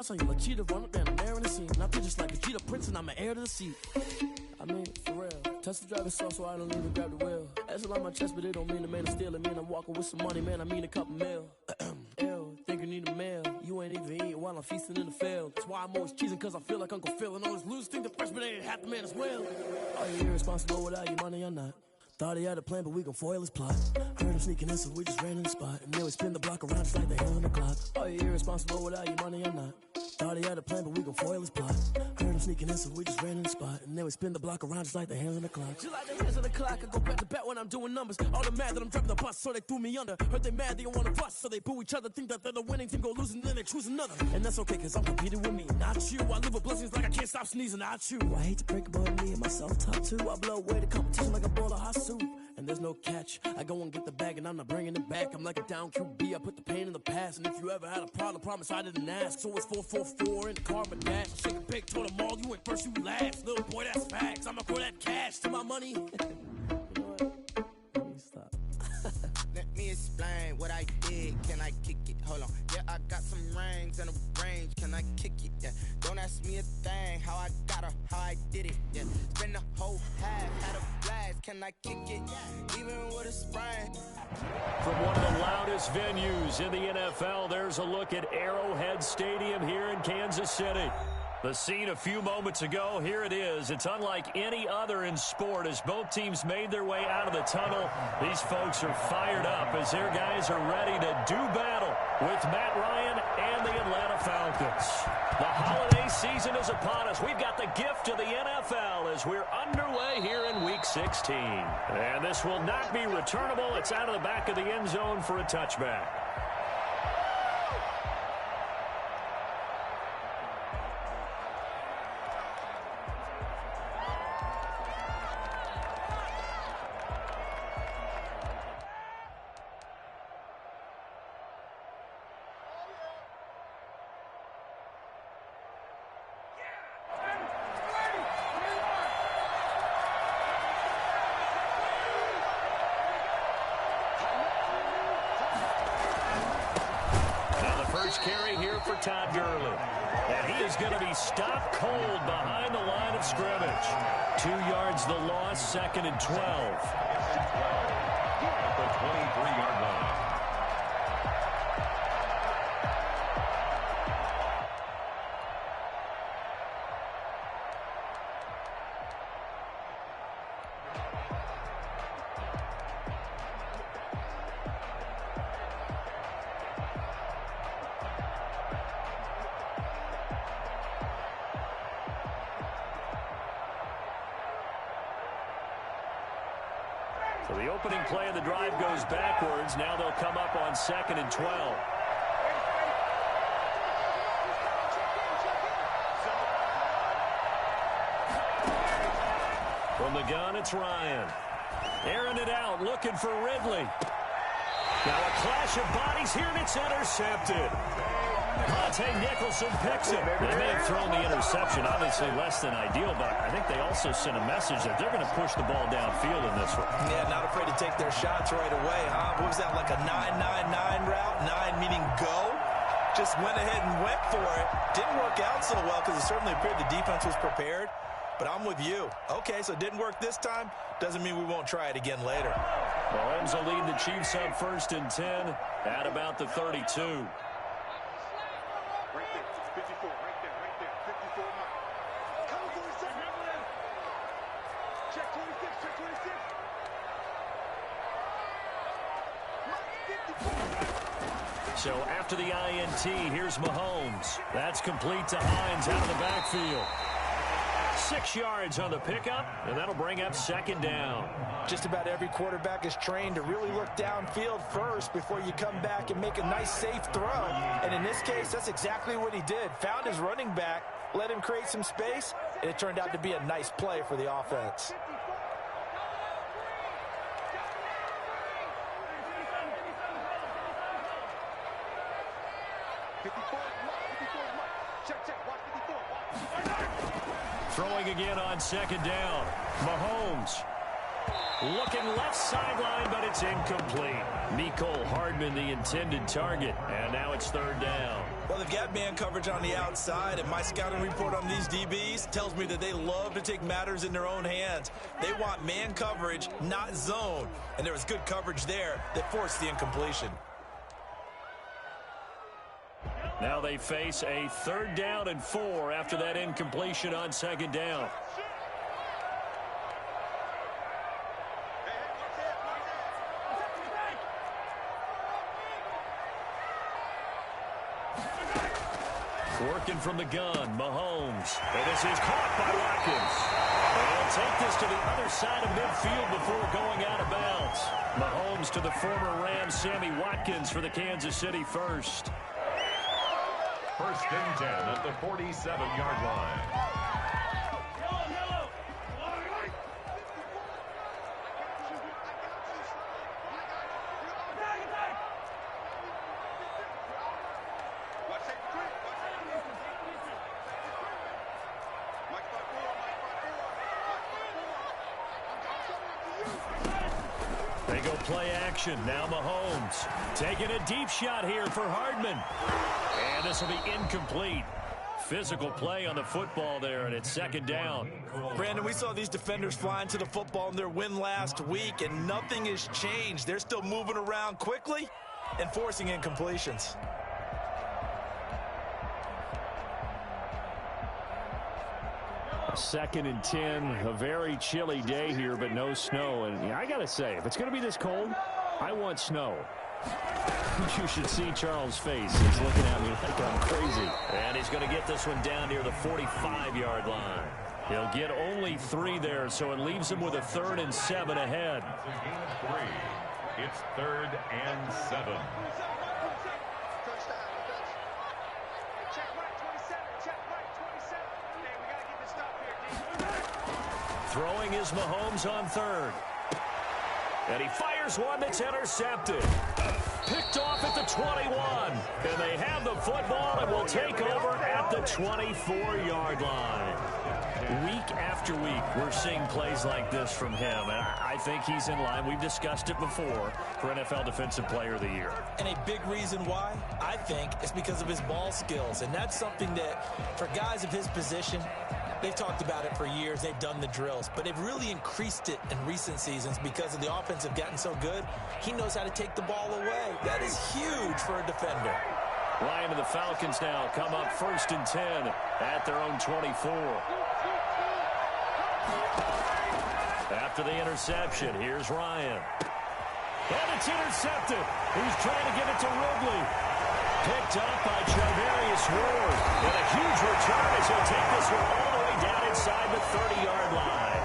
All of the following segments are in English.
I saw you a cheetah run up down the air in the scene. And I feel just like a cheetah prince and I'm an heir to the seat. I mean, for real. Touch the driver's soft so I don't even grab the wheel. That's on my chest, but it don't mean the man is stealing. Mean I'm walking with some money, man. I mean a couple mil. Ew, think you need a meal. You ain't even eating while I'm feasting in the field. That's why I'm always cheesing, cause I feel like Uncle Phil. And all this losers think the freshman ain't half the man as well. Are you irresponsible without your money or not? Thought he had a plan, but we gon' foil his plot. Heard him sneaking in, so we just ran in the spot. And then we spin the block around just like the hell on the clock. Are you irresponsible without your money or not? Thought he had a plan, but we gon' foil his plot. Heard him sneaking in, so we just ran in the spot. And then we spin the block around just like the hands on the clock. Just like the hands on the clock, I go back to back when I'm doing numbers. All the mad that I'm driving the bus, so they threw me under. Heard they mad, they don't wanna bust, so they boo each other. Think that they're the winning team, go losing, then they choose another. And that's okay, cause I'm competing with me, not you. I live with blessings like I can't stop sneezing, not you. I hate to break about me and my self-talk too. I blow away the competition like a bowl of hot soup. And there's no catch. I go and get the bag and I'm not bringing it back. I'm like a down QB, I put the pain in the past. And if you ever had a problem, promise I didn't ask. So it's 444 in the car, but dash. Shake a big, told them all, you went first, you last. Little boy, that's facts. I'ma throw that cash to my money. You know what? Let me stop. Let me explain what I did. Can I kick it? Hold on. Yeah, I got some rings and a range. Can I kick it? Yeah. Don't ask me a thing. How I got her, how I did it. Yeah. Spend the whole half, had a blast. Can I kick it? Even with a sprain. From one of the loudest venues in the NFL, there's a look at Arrowhead Stadium here in Kansas City. The scene a few moments ago, here it is. It's unlike any other in sport as both teams made their way out of the tunnel. These folks are fired up as their guys are ready to do battle with Matt Ryan and the Atlanta Falcons. The holiday season is upon us. We've got the gift of the NFL as we're underway here in Week 16. And this will not be returnable. It's out of the back of the end zone for a touchback. Carry here for Todd Gurley. And he is going to be stopped cold behind the line of scrimmage. 2 yards the loss, 2nd and 12. At the 23-yard line. So the opening play of the drive goes backwards. Now they'll come up on 2nd and 12. From the gun, it's Ryan. Airing it out, looking for Ridley. Now a clash of bodies here, and it's intercepted. Monte Nicholson picks it. They may have thrown the interception, obviously less than ideal, but I think they also sent a message that they're going to push the ball downfield in this one. Yeah, not afraid to take their shots right away, huh? What was that, like a 9-9-9 route? 9 meaning go? Just went ahead and went for it. Didn't work out so well because it certainly appeared the defense was prepared. But I'm with you. Okay, so it didn't work this time. Doesn't mean we won't try it again later. Mahomes will lead the Chiefs up 1st and 10 at about the 32. So after the INT, here's Mahomes. That's complete to Hines out of the backfield. 6 yards on the pickup, and that'll bring up 2nd down. Just about every quarterback is trained to really look downfield first before you come back and make a nice, safe throw. And in this case, that's exactly what he did. Found his running back, let him create some space, and it turned out to be a nice play for the offense. Throwing again on 2nd down. Mahomes. Looking left sideline, but it's incomplete. Mecole Hardman, the intended target, and now it's third down. Well, they've got man coverage on the outside, and my scouting report on these DBs tells me that they love to take matters in their own hands. They want man coverage, not zone, and there was good coverage there that forced the incompletion. Now they face a 3rd down and 4 after that incompletion on 2nd down. Working from the gun, Mahomes. And this is caught by Watkins. They'll take this to the other side of midfield before going out of bounds. Mahomes to the former Rams, Sammy Watkins for the Kansas City first. 1st and 10 at the 47-yard line. They go play action. Now Mahomes taking a deep shot here for Hardman. And this will be incomplete. Physical play on the football there, and it's 2nd down. Brandon, we saw these defenders flying to the football in their win last week, and nothing has changed. They're still moving around quickly and forcing incompletions. Second and 10, a very chilly day here, but no snow. And yeah, I got to say, if it's going to be this cold, I want snow. You should see Charles' face. He's looking at me like I'm crazy. And he's going to get this one down near the 45-yard line. He'll get only 3 there, so it leaves him with a 3rd and 7 ahead. It's 3rd and 7. Throwing is Mahomes on 3rd. And he fires one that's intercepted. Picked off at the 21. And they have the football and will take over at the 24-yard line. Week after week, we're seeing plays like this from him. And I think he's in line. We've discussed it before for NFL Defensive Player of the Year. And a big reason why, I think, is because of his ball skills. And that's something that, for guys of his position, they've talked about it for years. They've done the drills. But they've really increased it in recent seasons because of the offense have gotten so good. He knows how to take the ball away. That is huge for a defender. Ryan and the Falcons now come up 1st and 10 at their own 24. After the interception, here's Ryan. And it's intercepted. He's trying to give it to Ridley. Picked up by Charvarius Ward. And a huge return as he'll take this one all the way down inside the 30-yard line.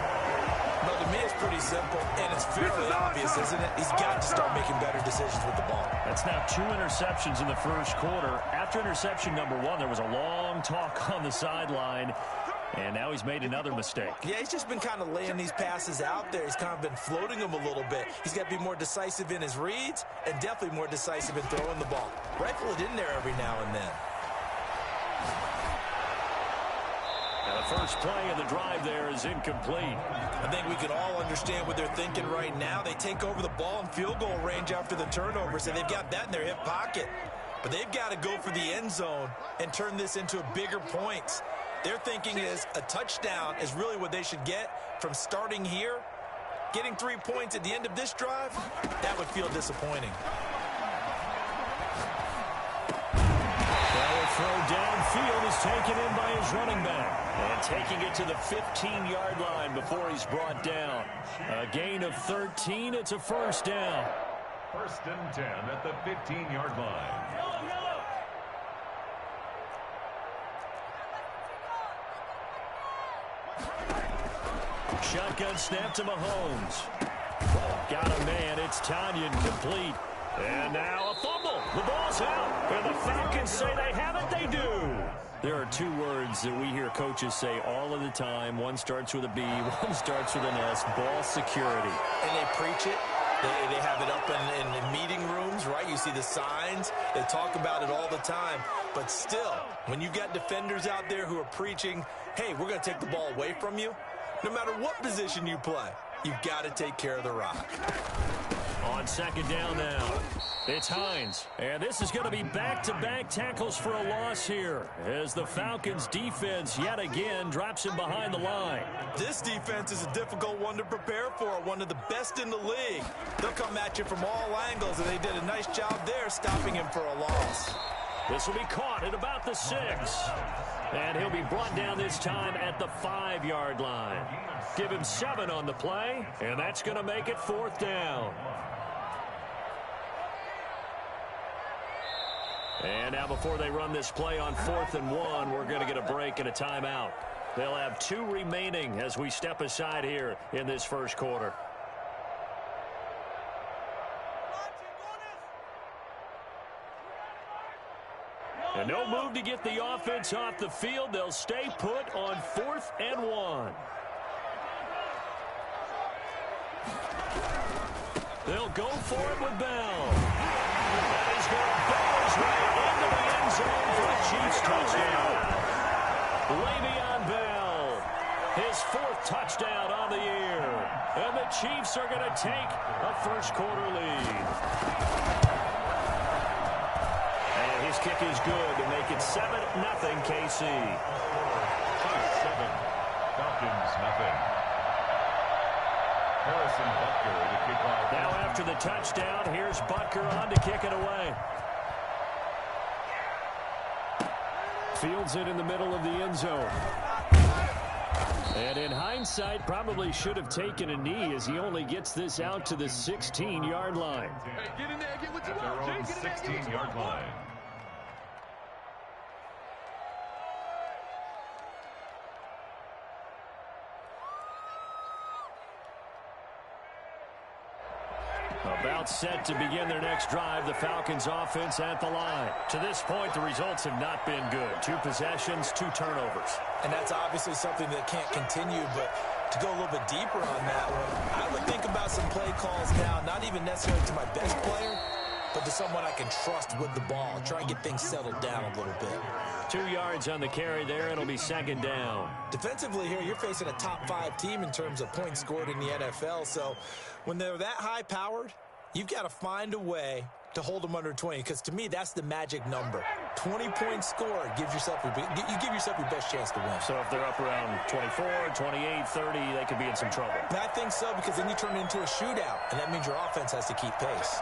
But to me, it's pretty simple, and it's fairly obvious, isn't it? He's got to start making better decisions with the ball. That's now 2 interceptions in the first quarter. After interception number 1, there was a long talk on the sideline. And now he's made another mistake. Yeah, he's just been kind of laying these passes out there. He's kind of been floating them a little bit. He's got to be more decisive in his reads and definitely more decisive in throwing the ball. Rifle it in there every now and then. Now the first play of the drive there is incomplete. I think we can all understand what they're thinking right now. They take over the ball in field goal range after the turnover, so they've got that in their hip pocket. But they've got to go for the end zone and turn this into a bigger point. Their thinking is a touchdown is really what they should get from starting here. Getting 3 points at the end of this drive, that would feel disappointing. Well, a throw downfield is taken in by his running back. And taking it to the 15-yard line before he's brought down. A gain of 13, it's a 1st down. 1st and 10 at the 15-yard line. Shotgun snap to Mahomes. Got a man. It's Tanyan complete. And now a fumble. The ball's out. And the Falcons say they have it. They do. There are 2 words that we hear coaches say all of the time. One starts with a B. One starts with an S. Ball security. And they preach it. They have it up in meeting rooms, right? You see the signs. They talk about it all the time. But still, when you've got defenders out there who are preaching, hey, we're going to take the ball away from you, no matter what position you play, you've got to take care of the rock. On second down now, it's Hines. And this is going to be back-to-back tackles for a loss here as the Falcons' defense yet again drops him behind the line. This defense is a difficult one to prepare for, one of the best in the league. They'll come at you from all angles, and they did a nice job there stopping him for a loss. This will be caught at about the 6. And he'll be brought down this time at the 5-yard line. Give him 7 on the play, and that's going to make it 4th down. And now before they run this play on 4th and 1, we're going to get a break and a timeout. They'll have 2 remaining as we step aside here in this first quarter. And no move to get the offense off the field. They'll stay put on 4th and 1. They'll go for it with Bell. That is going to bang his way into the end zone for a Chiefs touchdown. Le'Veon Bell, his 4th touchdown on the year. And the Chiefs are going to take a first-quarter lead. And his kick is good to make it 7-0 KC. 7, Falcons nothing. Harrison Butker to kick off. Now after the touchdown, here's Butker on to kick it away. Fields it in the middle of the end zone. And in hindsight, probably should have taken a knee as he only gets this out to the 16-yard line. Hey, get in there, get what you want. At their own 16-yard line. About set to begin their next drive, the Falcons offense at the line. To this point, the results have not been good. 2 possessions, 2 turnovers. And that's obviously something that can't continue, but to go a little bit deeper on that one, I would think about some play calls now, not even necessarily to my best player, but to someone I can trust with the ball. Try and get things settled down a little bit. 2 yards on the carry there. It'll be 2nd down. Defensively here, you're facing a top 5 team in terms of points scored in the NFL. So when they're that high-powered, you've got to find a way to hold them under 20, because to me, that's the magic number. 20 points scored gives yourself you give yourself your best chance to win. So if they're up around 24, 28, 30, they could be in some trouble. And I think so, because then you turn it into a shootout, and that means your offense has to keep pace.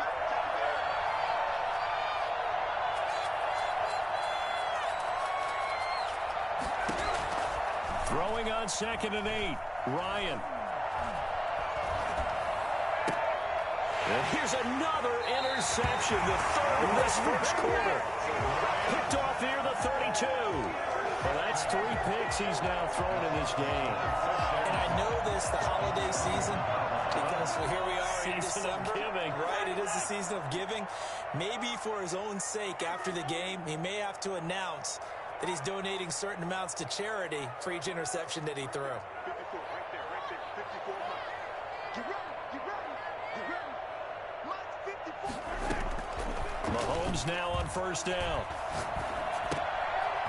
Throwing on 2nd and 8, Ryan. And here's another interception, the 3rd in this first quarter. Picked off here, the 32. Well, that's 3 picks he's now thrown in this game. And I know this, the holiday season, because here we are in December. Season of giving. Right, it is the season of giving. Maybe for his own sake, after the game, he may have to announce that he's donating certain amounts to charity for each interception that he threw. Mahomes now on 1st down.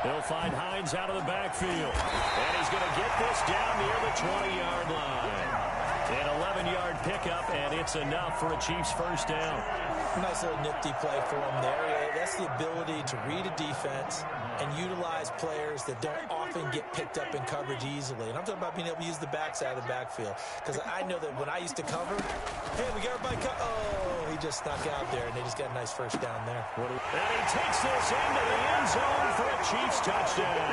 He'll find Hines out of the backfield. And he's going to get this down near the 20-yard line. An 11-yard pickup, and it's enough for a Chiefs first down. Nice little nifty play for him there. That's the ability to read a defense and utilize players that don't often get picked up in coverage easily. And I'm talking about being able to use the backside of the backfield. Because I know that when I used to cover, hey, we got everybody oh, he just snuck out there, and they just got a nice first down there. And he takes this into the end zone for a Chiefs touchdown.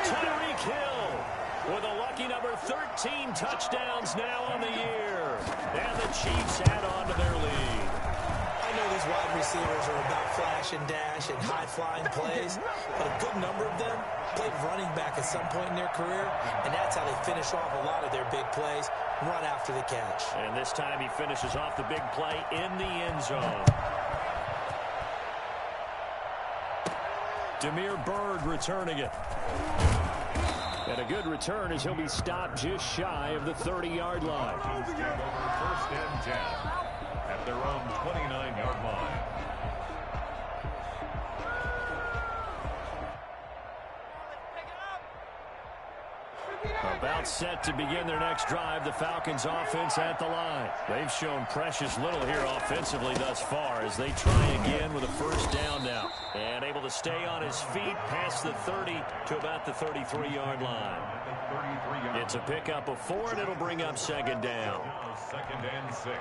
Tyreek Hill with a lucky number 13 touchdowns now on the year. And the Chiefs add on to their lead. I know these wide receivers are about flash and dash and high-flying plays, but a good number of them played running back at some point in their career, and that's how they finish off a lot of their big plays, run after the catch. And this time he finishes off the big play in the end zone. Damiere Byrd returning it. And a good return as he'll be stopped just shy of the 30-yard line. 1st and 10 at their own 29-yard line. About set to begin their next drive, the Falcons offense at the line. They've shown precious little here offensively thus far as they try again with a first down now. And able to stay on his feet past the 30 to about the 33-yard line. It's a pickup of 4, and it'll bring up second down. Second and 6.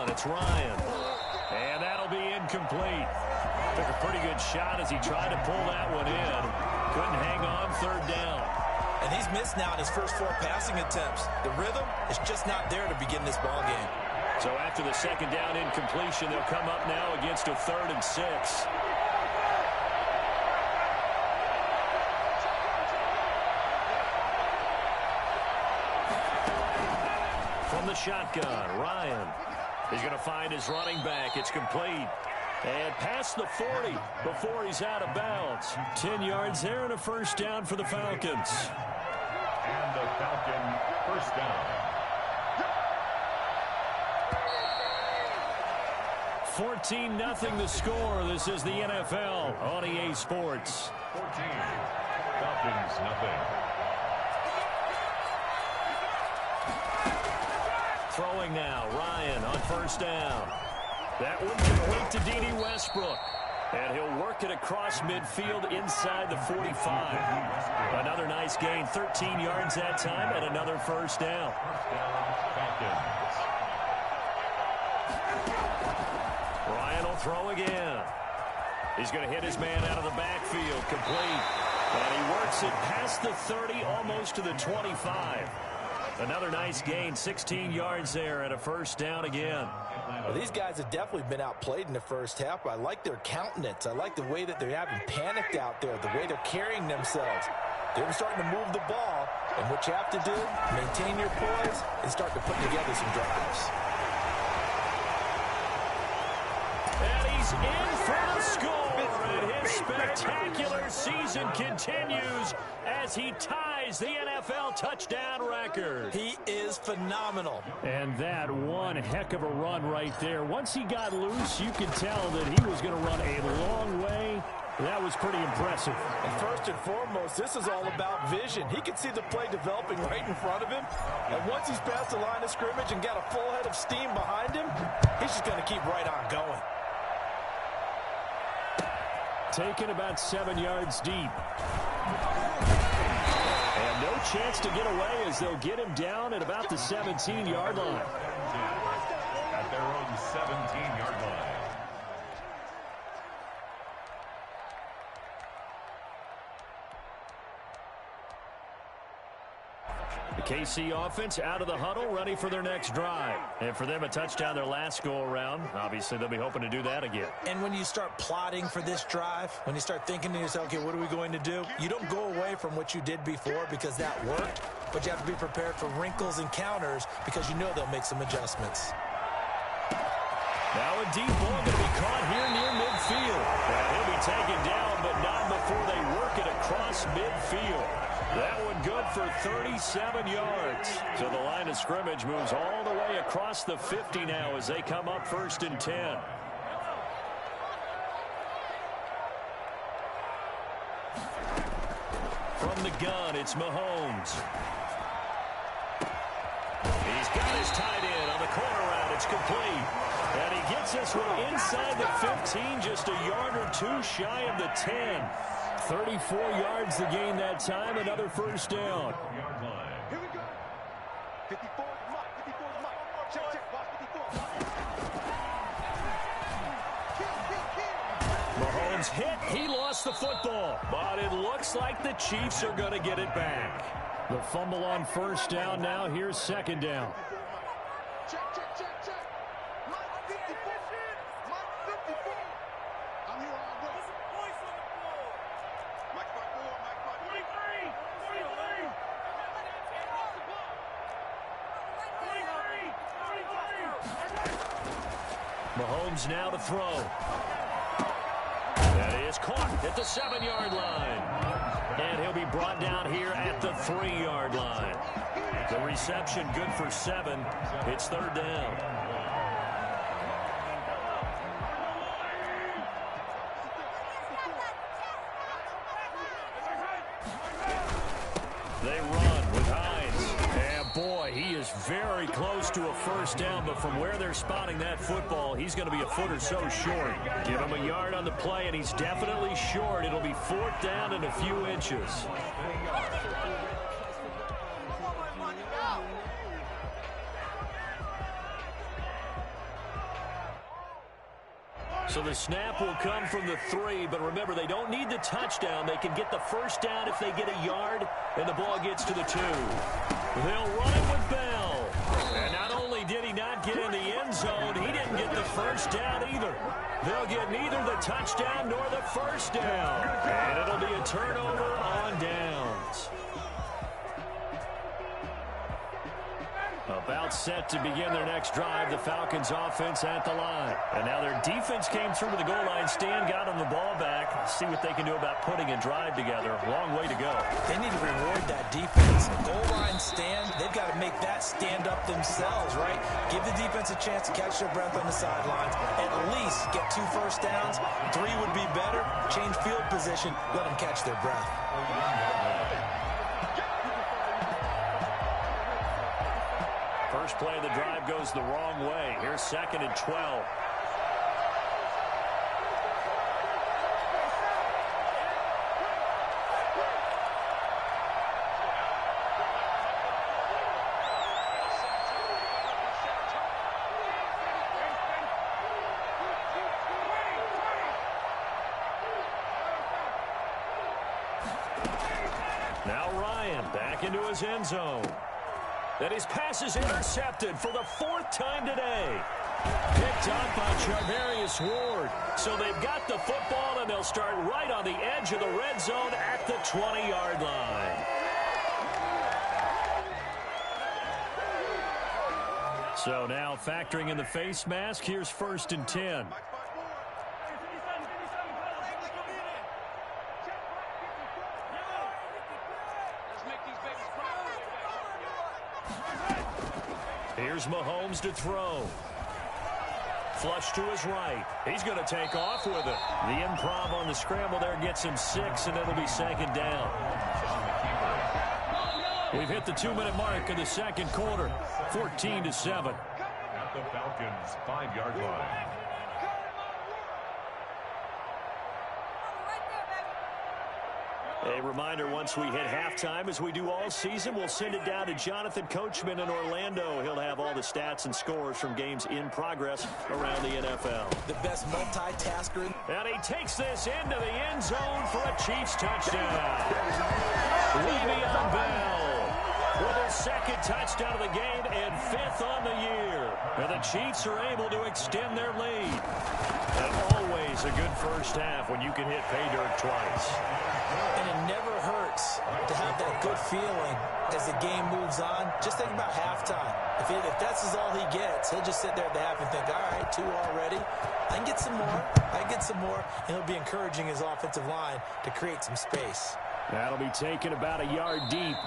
It's Ryan. And that'll be incomplete. Took a pretty good shot as he tried to pull that one in. Couldn't hang on third down. And he's missed now in his first 4 passing attempts. The rhythm is just not there to begin this ball game. So after the second down incompletion, they'll come up now against a 3rd and 6. From the shotgun, Ryan. He's going to find his running back. It's complete. And past the 40 before he's out of bounds. 10 yards there and a first down for the Falcons. And the Falcon first down. 14-0 the score. This is the NFL on EA Sports. 14. Falcons nothing. Throwing now, Ryan on first down. That one complete to D.D. Westbrook. And he'll work it across midfield inside the 45. Another nice gain, 13 yards that time, and another first down. Ryan will throw again. He's going to hit his man out of the backfield, complete. And he works it past the 30, almost to the 25. Another nice gain, 16 yards there, and a first down again. Well, these guys have definitely been outplayed in the first half, but I like their countenance. I like the way that they haven't panicked out there, the way they're carrying themselves. They're starting to move the ball, and what you have to do, maintain your poise and start to put together some drives. And he's in for the score, and his spectacular season continues as he ties the NFL touchdown record. He is phenomenal. And that one heck of a run right there. Once he got loose, you could tell that he was going to run a long way. That was pretty impressive. And first and foremost, this is all about vision. He could see the play developing right in front of him. And once he's past the line of scrimmage and got a full head of steam behind him, he's just going to keep right on going. Taken about 7 yards deep. And no chance to get away as they'll get him down at about the 17-yard line. At their own 17-yard line. The KC offense out of the huddle, ready for their next drive. And for them, a touchdown their last go-around. Obviously, they'll be hoping to do that again. And when you start plotting for this drive, when you start thinking to yourself, okay, what are we going to do? You don't go away from what you did before because that worked, but you have to be prepared for wrinkles and counters because you know they'll make some adjustments. Now a deep ball going to be caught here near midfield. And he'll be taken down, but not before they work it across midfield. That one good for 37 yards. So the line of scrimmage moves all the way across the 50 now as they come up 1st and 10. From the gun, it's Mahomes. He's got his tight end on the corner route. It's complete. And he gets this one inside the 15, just a yard or two shy of the 10. 34 yards the gain that time, another first down. Here we go. 54 is Mike. 54 is Mike. Check, check. Watch 54. Mahomes hit. He lost the football. But it looks like the Chiefs are going to get it back. The fumble on first down now. Here's second down. Check, check, check, check. Mike 54. Mike 54. I'm here all day. Mike 54. Mike 53. 43. Mahomes now to throw. That is caught at the 7-yard line. And he'll be brought down here at the 3-yard line. The reception good for 7. It's third down. They run with Hines. And boy, he is very close to a first down, but from where they're spotting that football, he's going to be a foot or so short. Give him a yard on the play, and he's definitely short. It'll be fourth down and a few inches. So the snap will come from the 3, but remember, they don't need the touchdown. They can get the first down if they get a yard, and the ball gets to the 2. They'll run it with Bell. And not only did he not get in the end zone, he didn't get the first down either. They'll get neither the touchdown nor the first down. And it'll be a turnover on downs. About set to begin their next drive. The Falcons offense at the line. And now their defense came through to the goal line stand, got them the ball back. See what they can do about putting a drive together. Long way to go. They need to reward that defense. Goal line stand, they've got to make that stand up themselves, right? Give the defense a chance to catch their breath on the sidelines. At least get 2 first downs. 3 would be better. Change field position. Let them catch their breath. First play of the drive goes the wrong way. Here's 2nd and 12. Now Ryan back into his end zone. And his pass is intercepted for the 4th time today. Picked up by Charvarius Ward. So they've got the football, and they'll start right on the edge of the red zone at the 20-yard line. So now factoring in the face mask, here's 1st and 10. Here's Mahomes to throw. Flush to his right. He's going to take off with it. The improv on the scramble there gets him 6, and it'll be 2nd down. We've hit the 2-minute mark of the 2nd quarter. 14-7. At the Falcons' 5-yard line. A reminder, once we hit halftime, as we do all season, we'll send it down to Jonathan Coachman in Orlando. He'll have all the stats and scores from games in progress around the NFL. The best multitasker. And he takes this into the end zone for a Chiefs touchdown. Le'Veon Bell with his 2nd touchdown of the game and 5th on the year. And the Chiefs are able to extend their lead. And always a good first half when you can hit pay dirt twice. And it never hurts to have that good feeling as the game moves on. Just think about halftime. If that's all he gets, he'll just sit there at the half and think, all right, 2 already. I can get some more. I can get some more. And he'll be encouraging his offensive line to create some space. That'll be taken about a yard deep.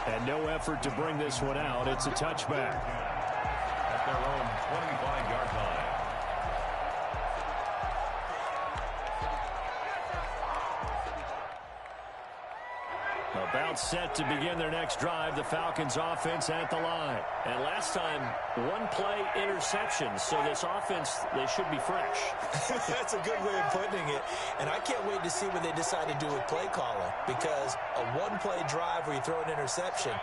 And no effort to bring this one out. It's a touchback. At their own 25-yard line. About set to begin their next drive. The Falcons offense at the line. And last time, 1-play interception. So this offense, they should be fresh. That's a good way of putting it. And I can't wait to see what they decide to do with play calling. Because a 1-play drive where you throw an interception,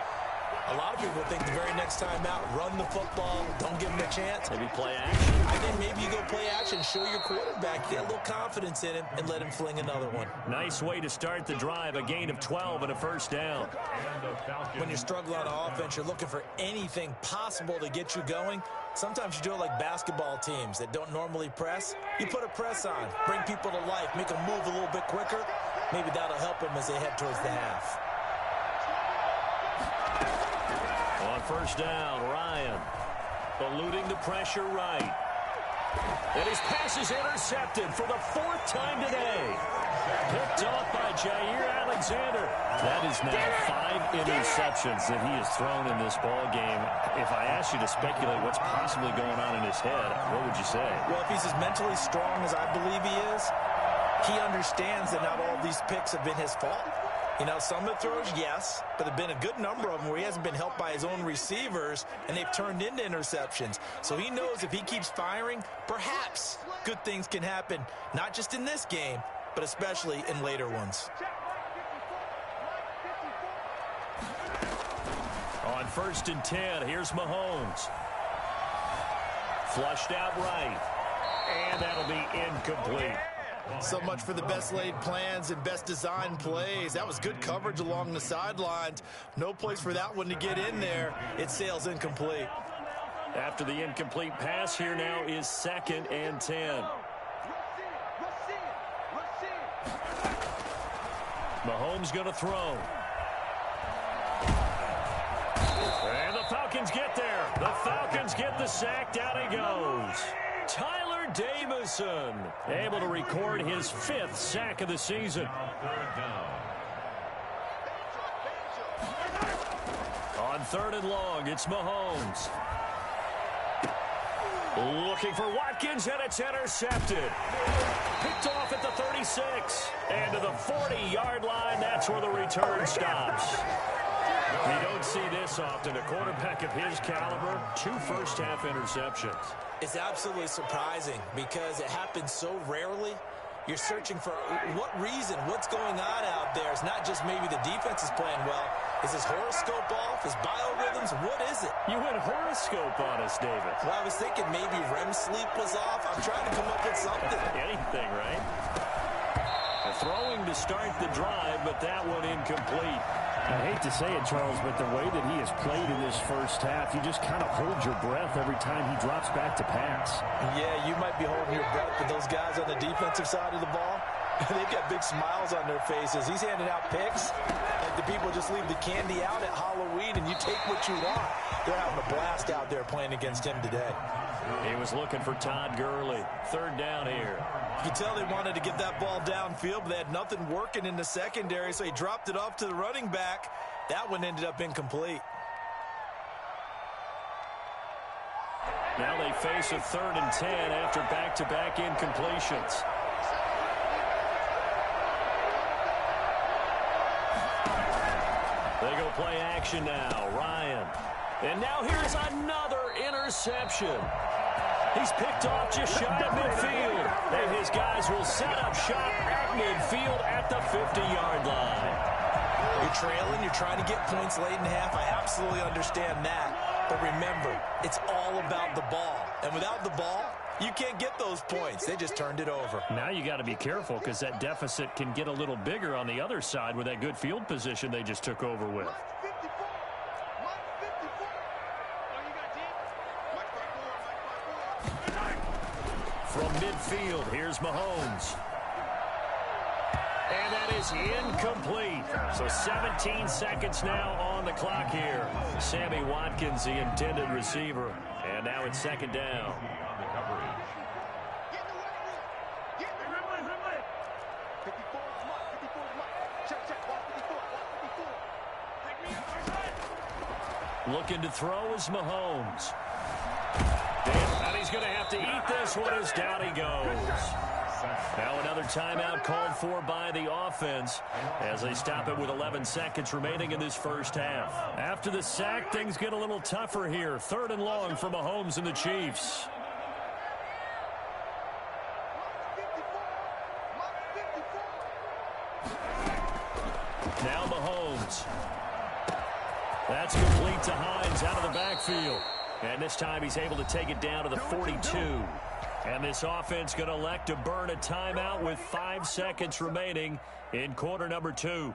a lot of people think the very next time out, run the football, don't give him a chance. Maybe play action. I think maybe you go play action, show your quarterback, get a little confidence in him, and let him fling another one. Nice way to start the drive, a gain of 12 and a first down. When you're struggling on offense, you're looking for anything possible to get you going. Sometimes you do it like basketball teams that don't normally press. You put a press on, bring people to life, make them move a little bit quicker. Maybe that'll help them as they head towards the half. On first down, Ryan eluding the pressure right. And his pass is intercepted for the 4th time today. Picked off by Jair Alexander. That is now 5 interceptions that he has thrown in this ball game. If I asked you to speculate what's possibly going on in his head, what would you say? Well, if he's as mentally strong as I believe he is, he understands that not all these picks have been his fault. You know, some of the throws, yes, but there have been a good number of them where he hasn't been helped by his own receivers, and they've turned into interceptions. So he knows if he keeps firing, perhaps good things can happen, not just in this game, but especially in later ones. On 1st and 10, here's Mahomes. Flushed out right, and that'll be incomplete. So much for the best laid plans and best designed plays. That was good coverage along the sidelines. No place for that one to get in there. It sails incomplete. After the incomplete pass, here now is 2nd and 10. Mahomes going to throw. And the Falcons get there. The Falcons get the sack. Down he goes. Tyler Davison able to record his 5th sack of the season. On 3rd and long, it's Mahomes. Looking for Watkins, and it's intercepted. Picked off at the 36. And to the 40-yard line, that's where the return stops. You don't see this often. A quarterback of his caliber, 2 first-half interceptions. It's absolutely surprising because it happens so rarely. You're searching for what reason, what's going on out there. It's not just maybe the defense is playing well. Is his horoscope off? His biorhythms? What is it? You went horoscope on us, David. Well, I was thinking maybe REM sleep was off. I'm trying to come up with something. Anything, right? Throwing to start the drive, but that one incomplete. I hate to say it, Charles, but the way that he has played in this first half, you just kind of hold your breath every time he drops back to pass. Yeah, you might be holding your breath, but those guys on the defensive side of the ball, they've got big smiles on their faces. He's handing out picks like the people just leave the candy out at Halloween and you take what you want. They're having a blast out there playing against him today. He was looking for Todd Gurley. 3rd down here. You can tell they wanted to get that ball downfield, but they had nothing working in the secondary, so he dropped it off to the running back. That one ended up incomplete. Now they face a 3rd and 10 after back-to-back incompletions. They go play action now. Ryan. And now here's another interception. He's picked off just shy of midfield. And his guys will set up shop at midfield at the 50-yard line. You're trailing. You're trying to get points late in half. I absolutely understand that. But remember, it's all about the ball. And without the ball, you can't get those points. They just turned it over. Now you got to be careful because that deficit can get a little bigger on the other side with that good field position they just took over with. From midfield, here's Mahomes. And that is incomplete. So 17 seconds now on the clock here. Sammy Watkins, the intended receiver. And now it's 2nd down. Looking to throw is Mahomes. And he's going to have to eat this one as down he goes. Now another timeout called for by the offense as they stop it with 11 seconds remaining in this first half. After the sack, things get a little tougher here. 3rd and long for Mahomes and the Chiefs. Now Mahomes. That's complete to Hines out of the backfield. And this time he's able to take it down to the 42. And this offense going to elect to burn a timeout with 5 seconds remaining in quarter number 2.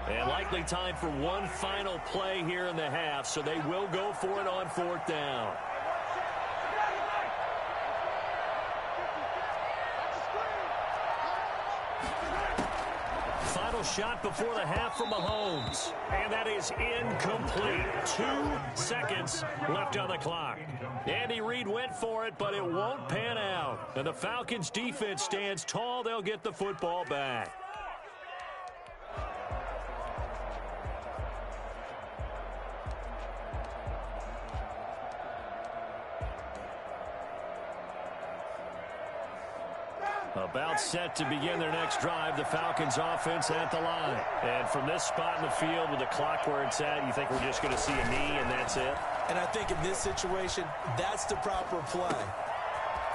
And likely time for one final play here in the half, so they will go for it on 4th down. Final shot before the half from Mahomes. And that is incomplete. 2 seconds left on the clock. Andy Reid went for it, but it won't pan out. And the Falcons' defense stands tall. They'll get the football back. About set to begin their next drive, the Falcons offense at the line. And from this spot in the field with the clock where it's at, you think we're just going to see a knee and that's it? And I think in this situation, that's the proper play.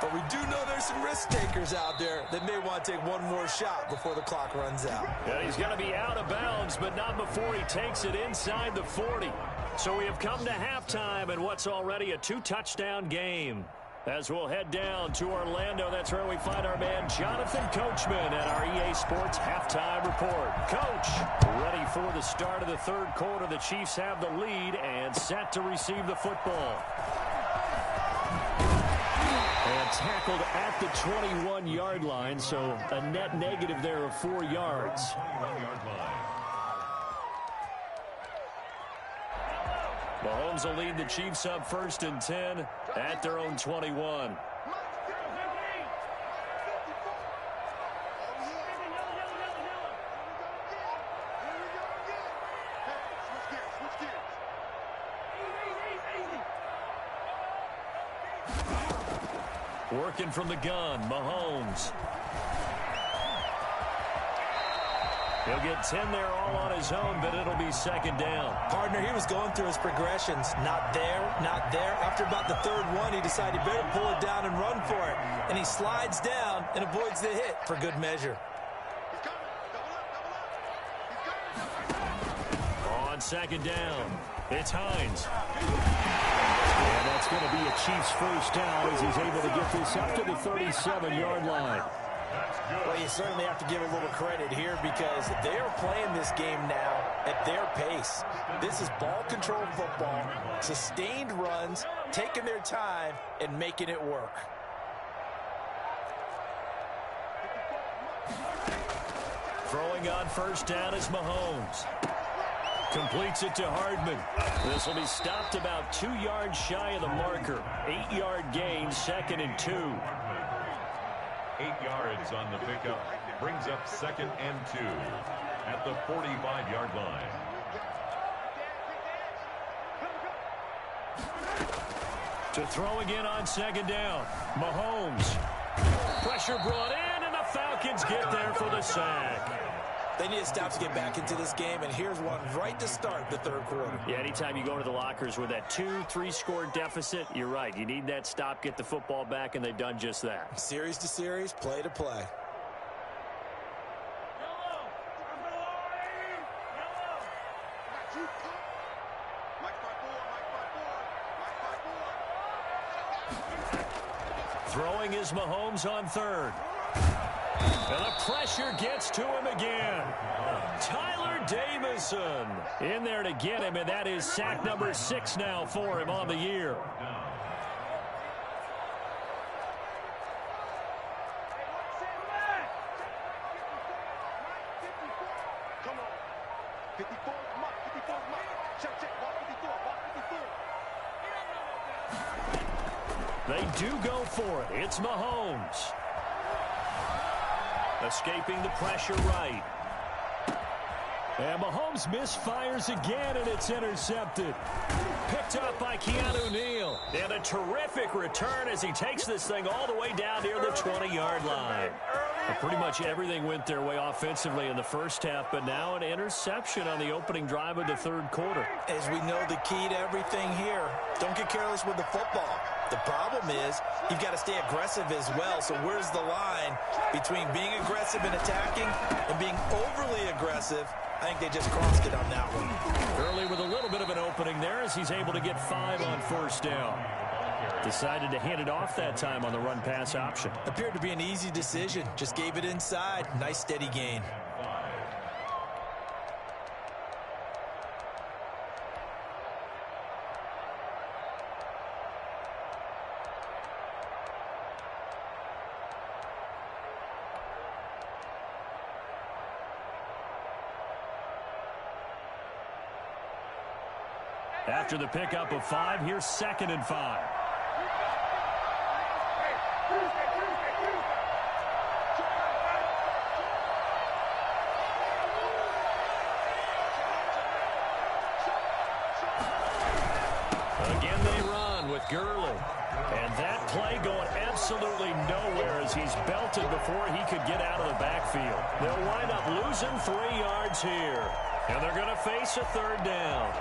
But we do know there's some risk takers out there that may want to take one more shot before the clock runs out. Yeah, he's going to be out of bounds, but not before he takes it inside the 40. So we have come to halftime in what's already a 2-touchdown game. As we'll head down to Orlando, that's where we find our man Jonathan Coachman at our EA Sports Halftime Report. Coach, ready for the start of the third quarter. The Chiefs have the lead and set to receive the football. And tackled at the 21-yard line, so a net negative there of 4 yards. Mahomes will lead the Chiefs up 1st and 10 at their own 21. Working from the gun, Mahomes. He'll get 10 there all on his own, but it'll be 2nd down. Partner, he was going through his progressions. Not there, not there. After about the 3rd one, he decided he better pull it down and run for it. And he slides down and avoids the hit for good measure. On 2nd down, it's Hines. And that's going to be a Chiefs first down as he's able to get this up to the 37-yard line. Well, you certainly have to give a little credit here because they are playing this game now at their pace. This is ball control football, sustained runs, taking their time, and making it work. Throwing on 1st down is Mahomes. Completes it to Hardman. This will be stopped about 2 yards shy of the marker. 8-yard gain, 2nd and 2. 8 yards on the pickup. Brings up 2nd and 2 at the 45-yard line. To throw again on 2nd down. Mahomes. Pressure brought in, and the Falcons get there for the sack. They need to stop to get back into this game, and here's one right to start the 3rd quarter. Yeah, anytime you go to the lockers with that 2-3 deficit, you're right. You need that stop, get the football back, and they've done just that. Series to series, play to play. Throwing is Mahomes on 3rd. And the pressure gets to him again. Tyler Davison in there to get him, and that is sack number 6 now for him on the year. Come on. 54, mark, 54, mark. Check, check, mark 54, mark 54. They do go for it. It's Mahomes. Escaping the pressure right. And Mahomes misfires again, and it's intercepted. Picked up by Keanu Neal. And a terrific return as he takes this thing all the way down near the 20-yard line. Well, pretty much everything went their way offensively in the first half, but now an interception on the opening drive of the 3rd quarter. As we know, the key to everything here, don't get careless with the football. The problem is you've got to stay aggressive as well. So where's the line between being aggressive and attacking and being overly aggressive? I think they just crossed it on that one. Early with a little bit of an opening there as he's able to get 5 on 1st down. Decided to hand it off that time on the run-pass option. Appeared to be an easy decision. Just gave it inside. Nice steady gain. After the pickup of 5, here's 2nd and 5. Again they run with Gurley. And that play going absolutely nowhere as he's belted before he could get out of the backfield. They'll wind up losing 3 yards here. And they're going to face a 3rd down.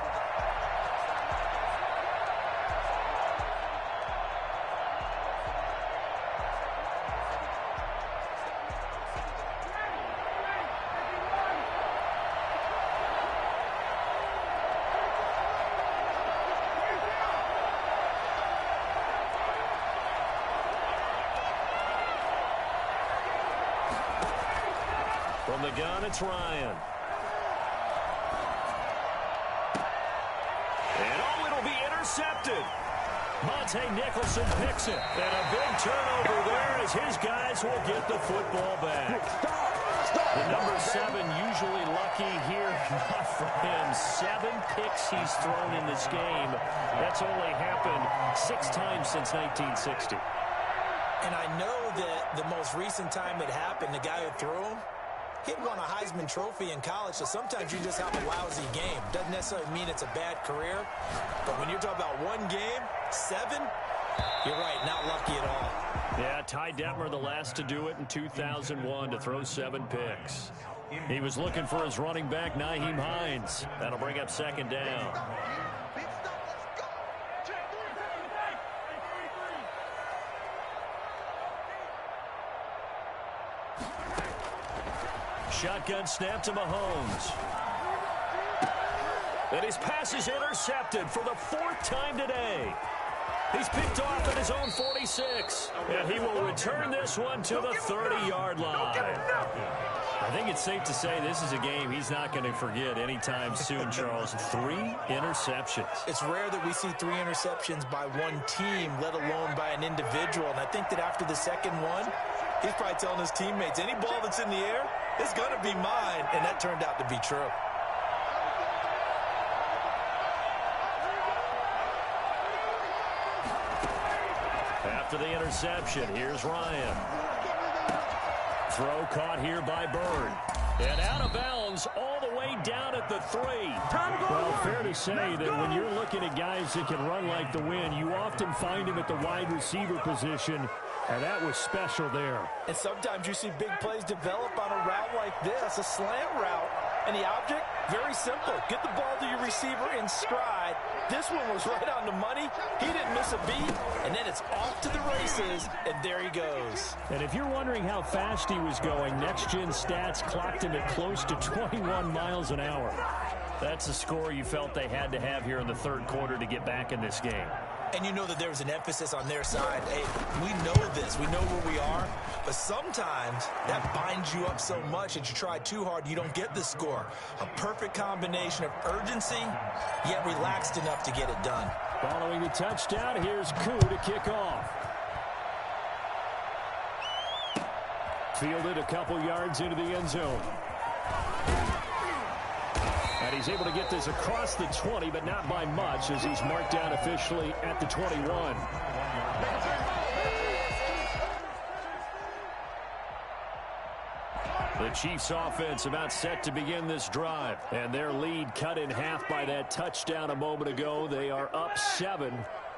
From the gun, it's Ryan. And it'll be intercepted. Monte Nicholson picks it. And a big turnover there as his guys will get the football back. The number 7 usually lucky here. Not for him. 7 picks he's thrown in this game. That's only happened 6 times since 1960. And I know that the most recent time it happened, the guy who threw him, he won a Heisman Trophy in college, so sometimes you just have a lousy game. Doesn't necessarily mean it's a bad career, but when you're talking about 1 game, 7, you're right, not lucky at all. Yeah, Ty Detmer, the last to do it in 2001, to throw 7 picks. He was looking for his running back, Nyheim Hines. That'll bring up 2nd down. Shotgun snap to Mahomes. And his pass is intercepted for the 4th time today. He's picked off at his own 46. And he will return this one to the 30-yard line. I think it's safe to say this is a game he's not going to forget anytime soon, Charles. 3 interceptions. It's rare that we see 3 interceptions by one team, let alone by an individual. And I think that after the 2nd one, he's probably telling his teammates, any ball that's in the air, it's going to be mine. And that turned out to be true. After the interception, here's Ryan. Throw caught here by Bird. And out of bounds all the way down at the 3. Well, fair to say that when you're looking at guys that can run like the wind, you often find him at the wide receiver position, and that was special there. And sometimes you see big plays develop on a route like this, a slant route. And the object, very simple. Get the ball to your receiver in stride. This one was right on the money. He didn't miss a beat. And then it's off to the races, and there he goes. And if you're wondering how fast he was going, Next Gen Stats clocked him at close to 21 miles an hour. That's a score you felt they had to have here in the 3rd quarter to get back in this game. And you know that there was an emphasis on their side. Hey, we know this. We know where we are. But sometimes that binds you up so much that you try too hard, you don't get the score. A perfect combination of urgency, yet relaxed enough to get it done. Following the touchdown, here's Koo to kick off. Fielded a couple yards into the end zone. And he's able to get this across the 20, but not by much, as he's marked down officially at the 21. The Chiefs offense about set to begin this drive. And their lead cut in half by that touchdown a moment ago. They are up 7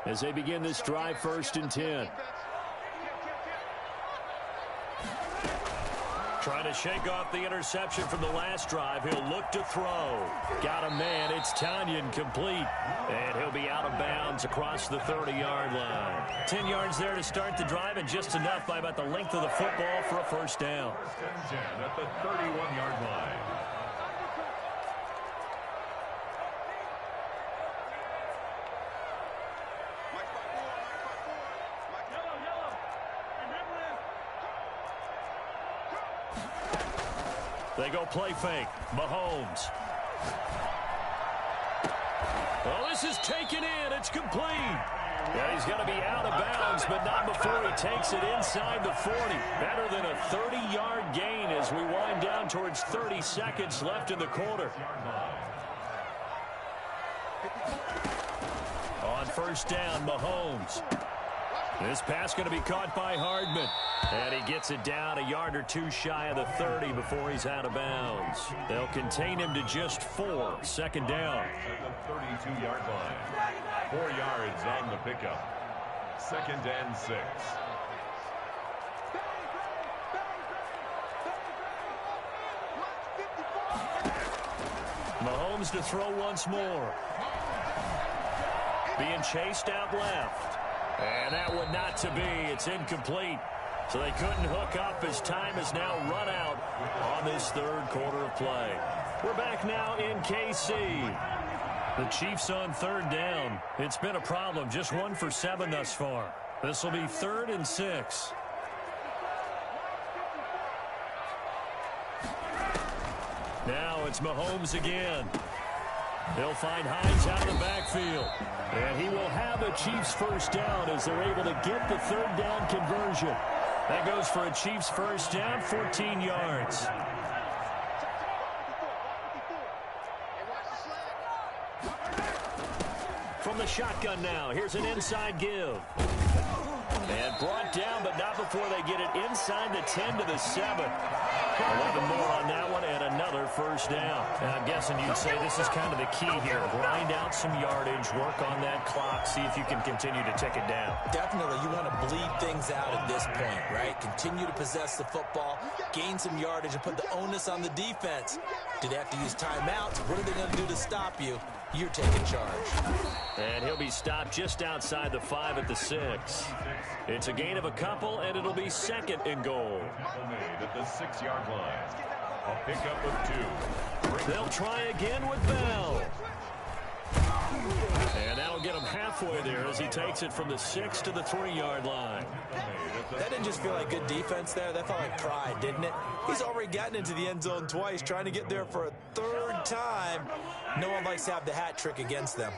as they begin this drive, 1st and 10. Trying to shake off the interception from the last drive. He'll look to throw. Got a man. It's Tanyan complete. And he'll be out of bounds across the 30-yard line. 10 yards there to start the drive, and just enough by about the length of the football for a 1st down. 10-10 at the 31-yard line. They go play fake. Mahomes. Well, this is taken in. It's complete. Yeah, he's going to be out of bounds, but not before he takes it inside the 40. Better than a 30-yard gain as we wind down towards 30 seconds left in the quarter. first down, Mahomes. This pass going to be caught by Hardman. And he gets it down a yard or two shy of the 30 before he's out of bounds. They'll contain him to just 4. Second down. At the 32-yard line. 4 yards on the pickup. Second and 6. Mahomes to throw once more. Being chased out left. And that one not to be. It's incomplete. So they couldn't hook up as time has now run out on this third quarter of play. We're back now in KC. The Chiefs on third down. It's been a problem. Just 1 for 7 thus far. This will be 3rd and 6. Now it's Mahomes again. He'll find Hines out of the backfield. And he will have a Chiefs first down as they're able to get the third down conversion. That goes for a Chiefs first down, 14 yards. From the shotgun now, here's an inside give. And brought down, but not before they get it inside the 10 to the 7. 11 more on that one, and another first down. And I'm guessing you'd say this is kind of the key here. Grind out some yardage, work on that clock, see if you can continue to tick it down. Definitely, you want to bleed things out at this point, right? Continue to possess the football, gain some yardage, and put the onus on the defense. Do they have to use timeouts? What are they going to do to stop you? You're taking charge. And he'll be stopped just outside the 5 at the 6. It's a gain of a couple, and it'll be 2nd and goal. Made at the 6-yard line. A pickup of 2. They'll try again with Bell. And that'll get him halfway there as he takes it from the 6 to the 3-yard line. That didn't just feel like good defense there. That felt like pride, didn't it? He's already gotten into the end zone twice, trying to get there for a 3rd time. No one likes to have the hat trick against them.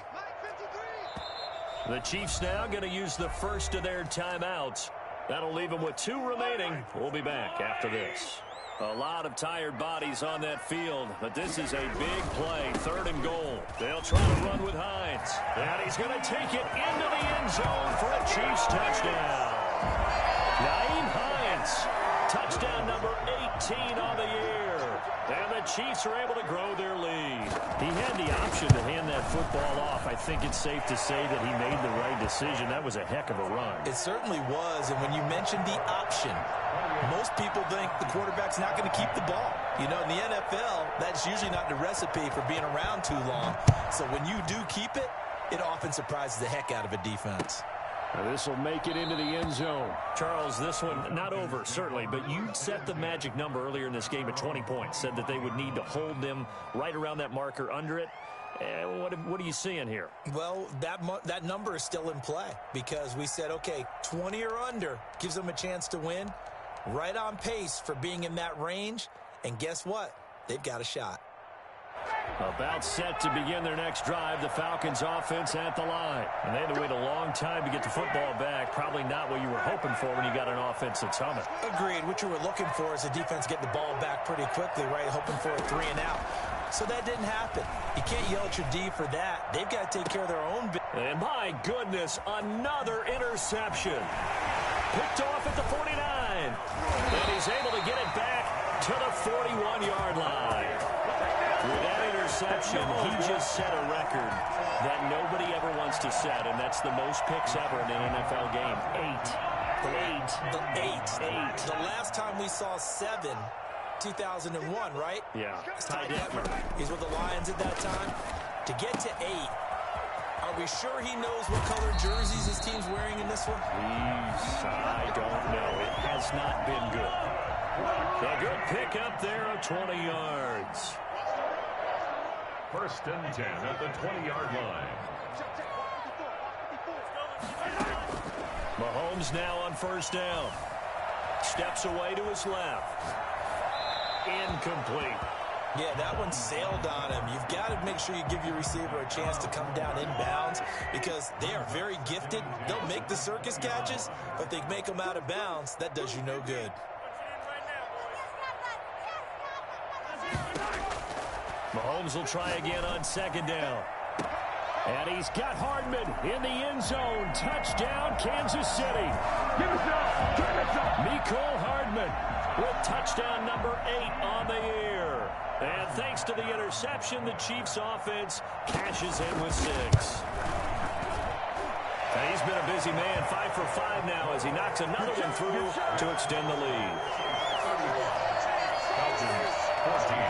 The Chiefs now going to use the first of their timeouts. That'll leave them with 2 remaining. We'll be back after this. A lot of tired bodies on that field, but this is a big play, 3rd and goal. They'll try to run with Hines, and he's going to take it into the end zone for a Chiefs touchdown. Nyheim Hines, touchdown number 18 on the year. And the Chiefs are able to grow their lead. He had the option to hand that football off. I think it's safe to say that he made the right decision. That was a heck of a run. It certainly was, and when you mentioned the option, most people think the quarterback's not going to keep the ball. You know, in the NFL, that's usually not the recipe for being around too long. So when you do keep it, it often surprises the heck out of a defense. This will make it into the end zone. Charles, this one not over, certainly, but you set the magic number earlier in this game at 20 points. Said that they would need to hold them right around that marker under it. What are you seeing here? Well, that number is still in play because we said, okay, 20 or under gives them a chance to win. Right on pace for being in that range. And guess what? They've got a shot. About set to begin their next drive, the Falcons offense at the line. And they had to wait a long time to get the football back. Probably not what you were hoping for when you got an offense that's humming. Agreed. What you were looking for is a defense getting the ball back pretty quickly, right? Hoping for a 3 and out. So that didn't happen. You can't yell at your D for that. They've got to take care of their own business. And my goodness, another interception. Picked off at the 49. And he's able to get it back to the 41-yard line. With that interception, he just set a record that nobody ever wants to set, and that's the most picks ever in an NFL game. 8. The last time we saw 7, 2001, right? Yeah. Ty Detmer. He's with the Lions at that time. To get to 8, are we sure he knows what color jerseys his team's wearing in this one? I don't know. It has not been good. A good pick up there of 20 yards. 1st and 10 at the 20-yard line. Mahomes now on 1st down. Steps away to his left. Incomplete. Yeah, that one sailed on him. You've got to make sure you give your receiver a chance to come down inbounds because they are very gifted. They'll make the circus catches, but if they make them out of bounds, that does you no good. Mahomes will try again on 2nd down. And he's got Hardman in the end zone. Touchdown, Kansas City. Give it up. Give it up. Mecole Hardman with touchdown number 8 on the year. And thanks to the interception, the Chiefs offense cashes in with 6. And he's been a busy man, 5 for 5 now as he knocks another one through to extend the lead. Falcons 14.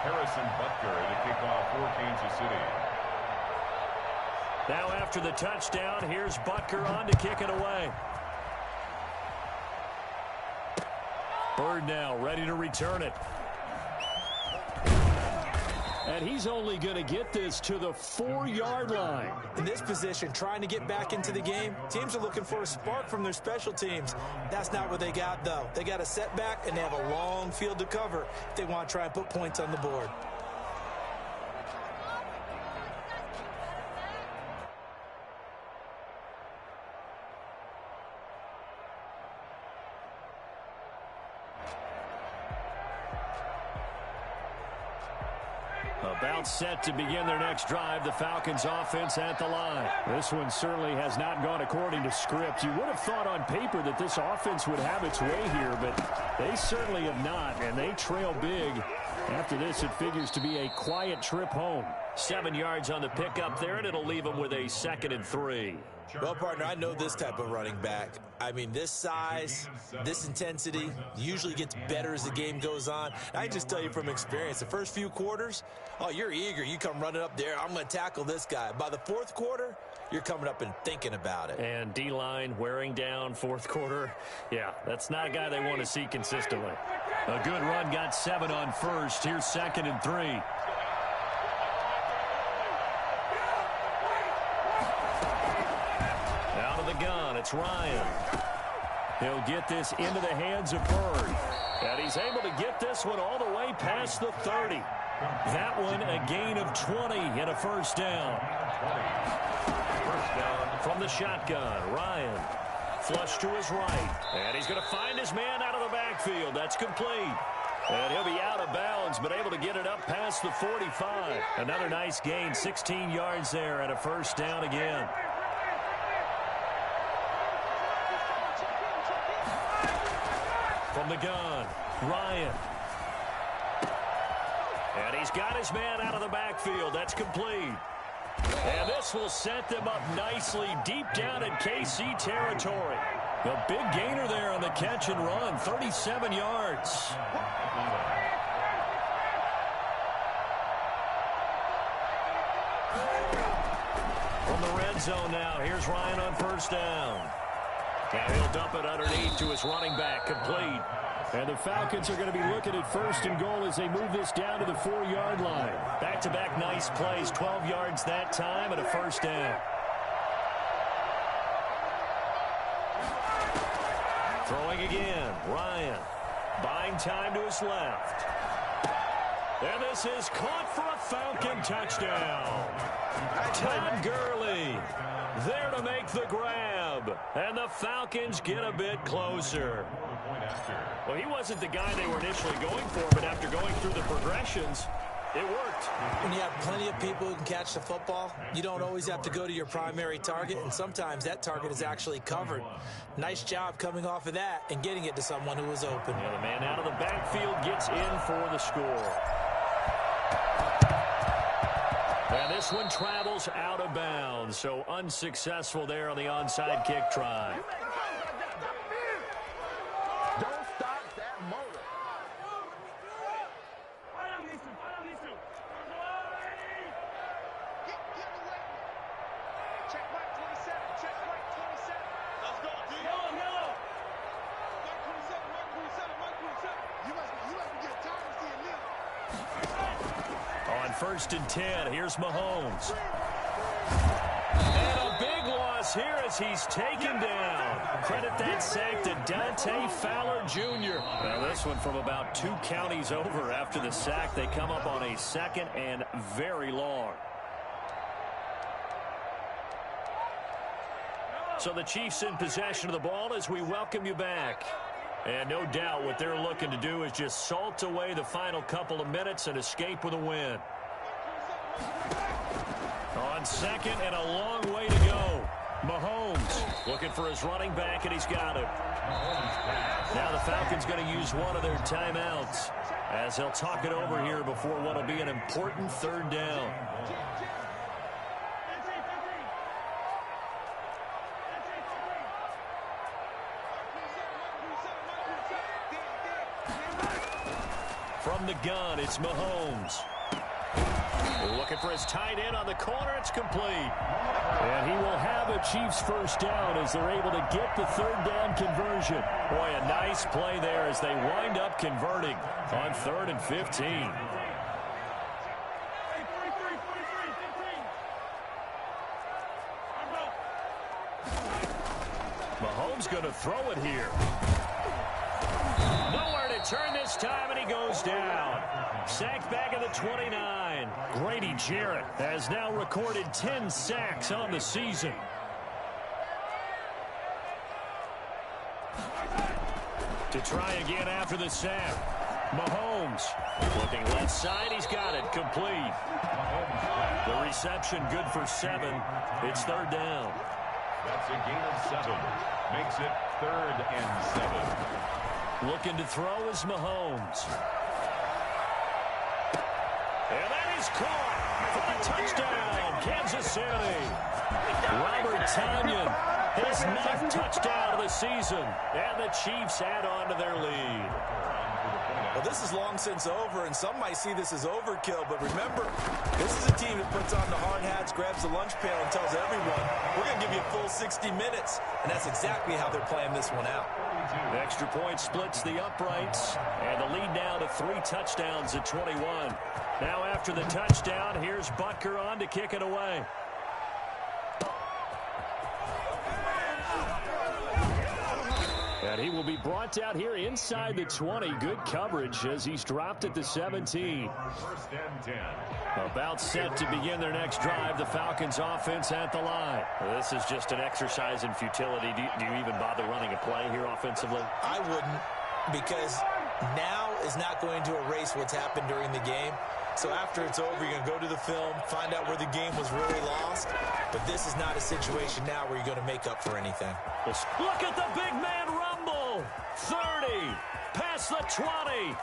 Harrison Butker to kick off for Kansas City. Now after the touchdown, here's Butker on to kick it away. Bird now ready to return it. And he's only going to get this to the 4-yard line. In this position, trying to get back into the game, teams are looking for a spark from their special teams. That's not what they got, though. They got a setback, and they have a long field to cover if they want to try and put points on the board. About set to begin their next drive, the Falcons offense at the line. This one certainly has not gone according to script. You would have thought on paper that this offense would have its way here, but they certainly have not, and they trail big. After this, it figures to be a quiet trip home. 7 yards on the pickup there, and it'll leave them with a 2nd and 3. Well, partner, I know this type of running back. I mean, this size, this intensity usually gets better as the game goes on. I can just tell you from experience, the first few quarters, oh, you're eager. You come running up there, I'm going to tackle this guy. By the 4th quarter, you're coming up and thinking about it. And D-line wearing down 4th quarter. Yeah, that's not a guy they want to see consistently. A good run, got 7 on first. Here's 2nd and 3. Out of the gun, it's Ryan. He'll get this into the hands of Bird. And he's able to get this one all the way past the 30. That one a gain of 20 and a first down. First down from the shotgun. Ryan flush to his right. And he's going to find his man out of the backfield. That's complete. And he'll be out of bounds, but able to get it up past the 45. Another nice gain, 16 yards there and a first down again. From the gun, Ryan. And he's got his man out of the backfield. That's complete. And this will set them up nicely deep down in KC territory. A big gainer there on the catch and run, 37 yards. From the red zone now, here's Ryan on first down. Now he'll dump it underneath to his running back, complete. And the Falcons are going to be looking at 1st and goal as they move this down to the 4-yard line. Back-to-back nice plays, 12 yards that time and a first down. Throwing again, Ryan. Buying time to his left. And this is caught for a Falcon touchdown. Todd Gurley there to make the grab. And the Falcons get a bit closer. Well, he wasn't the guy they were initially going for, but after going through the progressions, it worked. When you have plenty of people who can catch the football, you don't always have to go to your primary target, and sometimes that target is actually covered. Nice job coming off of that and getting it to someone who was open. Yeah, the man out of the backfield gets in for the score. And this one travels out of bounds, so unsuccessful there on the onside kick try. Don't stop that motor. Check right 27. Check right 27. Let's go, D. No. Right 27. Right 27. You must get tired of seeing Lil. On 1st and 10, here's Mahomes. And a big loss here as he's taken down. Credit that sack to Dante Fowler Jr. Now this one from about 2 counties over after the sack. They come up on a 2nd and very long. So the Chiefs in possession of the ball as we welcome you back. And no doubt what they're looking to do is just salt away the final couple of minutes and escape with a win. On second and a long way to go. Mahomes looking for his running back, and he's got it. Now the Falcons going to use one of their timeouts as they'll talk it over here before what will be an important third down. From the gun, it's Mahomes. Looking for his tight end on the corner. It's complete. And he will have a Chiefs first down as they're able to get the third down conversion. Boy, a nice play there as they wind up converting on 3rd and 15. Mahomes going to throw it here. Nowhere to turn this time, and he goes down. Sacked back at the 29. Grady Jarrett has now recorded 10 sacks on the season. To try again after the sack. Mahomes looking left side. He's got it. Complete. The reception good for 7. It's 3rd down. That's a gain of 7. Makes it 3rd and 7. Looking to throw is Mahomes. And that is caught for the touchdown, Kansas City. Robert Tonyan, his 9th touchdown of the season. And the Chiefs add on to their lead. Well, this is long since over, and some might see this as overkill, but remember, this is a team that puts on the hard hats, grabs the lunch pail, and tells everyone, we're going to give you a full 60 minutes, and that's exactly how they're playing this one out. The extra point splits the uprights, and the lead now to 3 touchdowns at 21. Now after the touchdown, here's Butker on to kick it away. And he will be brought out here inside the 20. Good coverage as he's dropped at the 17. 1st and 10. About set to begin their next drive. The Falcons offense at the line. This is just an exercise in futility. Do you even bother running a play here offensively? I wouldn't, because now is not going to erase what's happened during the game. So after it's over, you're going to go to the film, find out where the game was really lost. But this is not a situation now where you're going to make up for anything. Look at the big man rumble. 30, past the 20.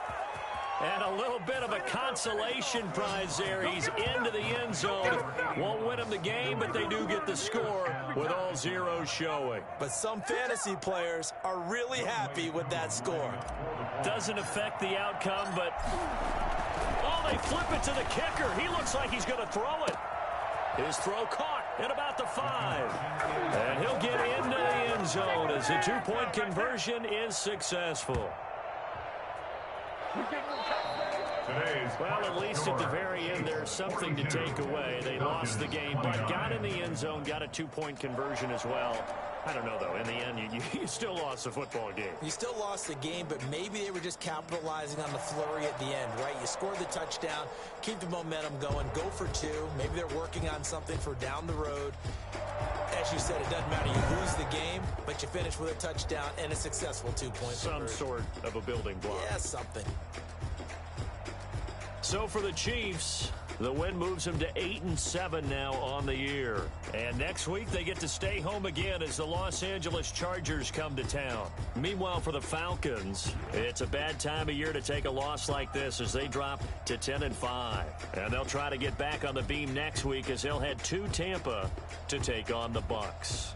And a little bit of a consolation prize there. He's into the end zone. Won't win him the game, but they do get the score with all zeros showing. But some fantasy players are really happy with that score. Doesn't affect the outcome, but... oh, they flip it to the kicker. He looks like he's going to throw it. His throw caught at about the 5. And he'll get into the end zone as the 2-point conversion is successful. Well, at least at the very end, there's something to take away. They lost the game, but got in the end zone, got a 2-point conversion as well. I don't know, though. In the end, you still lost the football game. You still lost the game, but maybe they were just capitalizing on the flurry at the end, right? You scored the touchdown, keep the momentum going, go for 2. Maybe they're working on something for down the road. As you said, it doesn't matter. You lose the game, but you finish with a touchdown and a successful 2-point Some conversion. sort of a building block. Yeah, something. So for the Chiefs, the win moves them to 8-7 now on the year. And next week they get to stay home again as the Los Angeles Chargers come to town. Meanwhile, for the Falcons, it's a bad time of year to take a loss like this as they drop to 10-5. And they'll try to get back on the beam next week as they'll head to Tampa to take on the Bucs.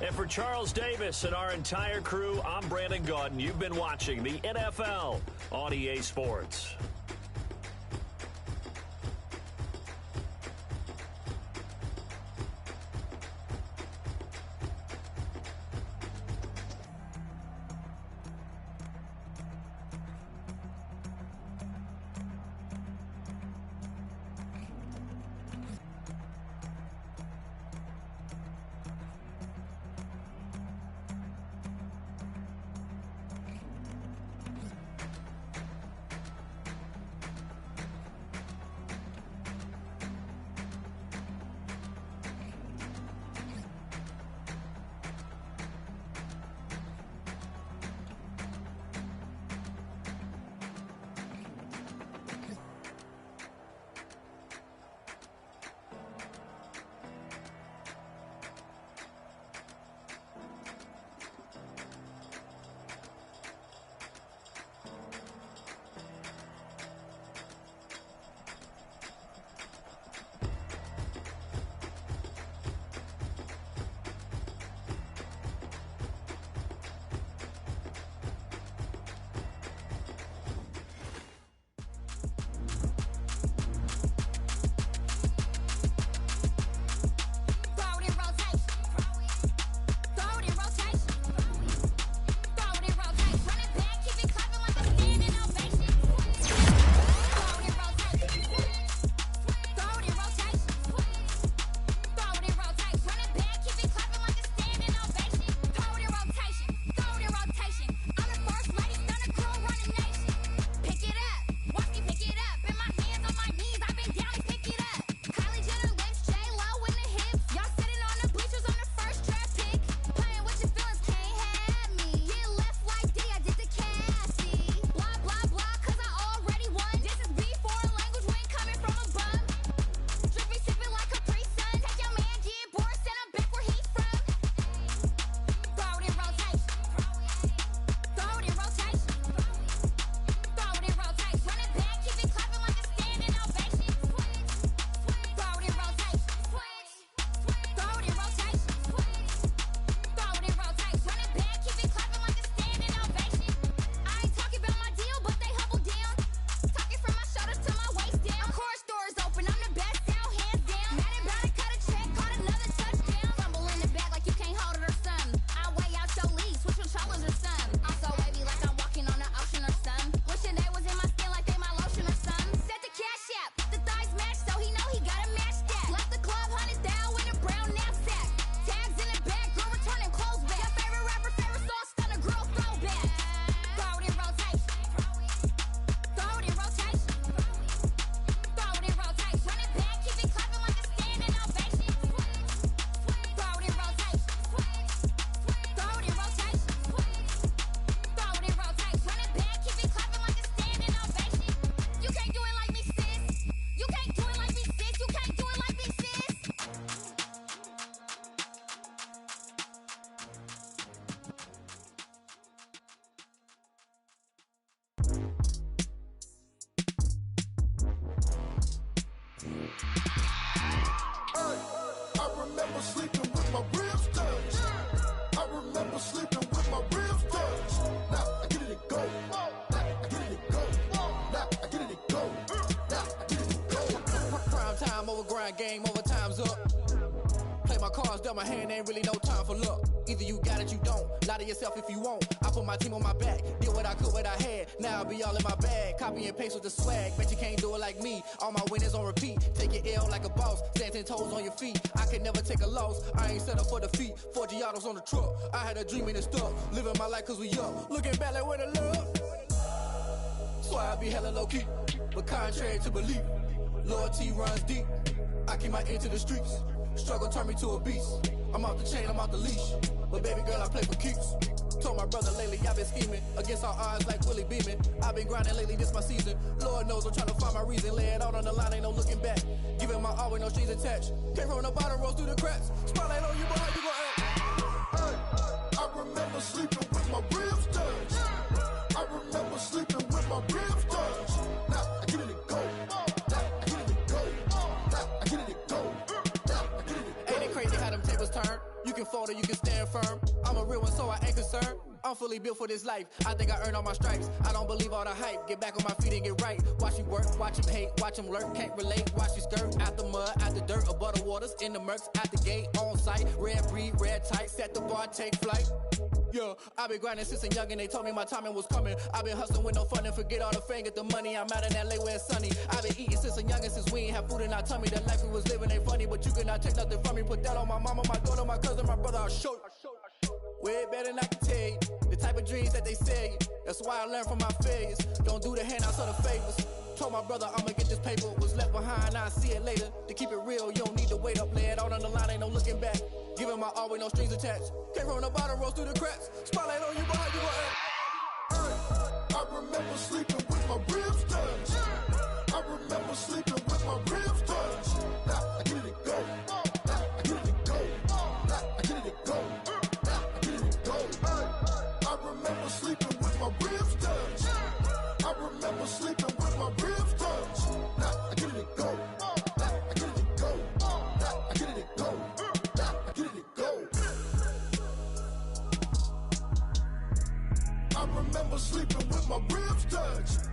And for Charles Davis and our entire crew, I'm Brandon Gaudin. You've been watching the NFL on EA Sports. dealt my hand, ain't really no time for luck. Either you got it, you don't. Lie to yourself if you won't. I put my team on my back, did what I could, what I had. Now I'll be all in my bag, copy and paste with the swag. Bet you can't do it like me. All my winners on repeat. Take your L like a boss, stand 10 toes on your feet. I can never take a loss. I ain't set up for defeat. 4 Giottos on the truck. I had a dream and it's stuck. Living my life cause we up. Looking back like where the love. So I be hella low key, but contrary to belief, loyalty runs deep. I keep my ear to the streets. Struggle turned me to a beast. I'm off the chain, I'm off the leash. But baby girl, I play for keeps. Told my brother lately, I've been scheming against all odds like Willie Beeman. I've been grinding lately, this my season. Lord knows I'm trying to find my reason. Lay it out on the line, ain't no looking back. Giving my all with no strings attached. Came from the bottom, rose through the cracks. Spotlight on you, but how you gon' act? Hey, I remember sleeping with my ribs touched. I remember sleeping with my ribs touched. Now I get it to go. Now I get it to go. Now I get it to go. Now I get it to go. Ain't it crazy how them tables turn? You can fold or you can stand firm. I'm a real one, so I ain't concerned. I'm fully built for this life. I think I earned all my stripes. I don't believe all the hype. Get back on my feet and get right. Watch you work, watch him hate, watch him lurk. Can't relate, watch you skirt. Out the mud, out the dirt, above the waters, in the murks, out the gate, on site. Red breed, red tight, set the bar, take flight. Yeah, I've been grinding since a young and they told me my timing was coming. I've been hustling with no fun and forget all the fame, get the money. I'm out in LA where it's sunny. I've been eating since a youngin', since we ain't have food in our tummy. The life we was living ain't funny, but you cannot take nothing from me. Put that on my mama, my daughter, my cousin, my brother, I'll show you. Way better than I can tell you. The type of dreams that they sell you. That's why I learned from my failures. Don't do the handouts or the favors. Told my brother I'ma get this paper. Was left behind, I'll see it later. To keep it real, you don't need to wait up. Lay it out on the line, ain't no looking back. Giving my all with no strings attached. Came from the bottom, rose through the cracks. Spotlight on you, but how you gon' act? I remember sleeping with my ribs touched. I remember sleeping with my ribs touched. Now I get it to go. Now I get it to go. Now I get it to go. Now I get it to go. I remember sleeping with my ribs touched. I remember sleeping with my ribs touched. Now I get it to go. Now I get it to go. Now I get it to go. Now I get it to go. I remember sleeping with my ribs touched.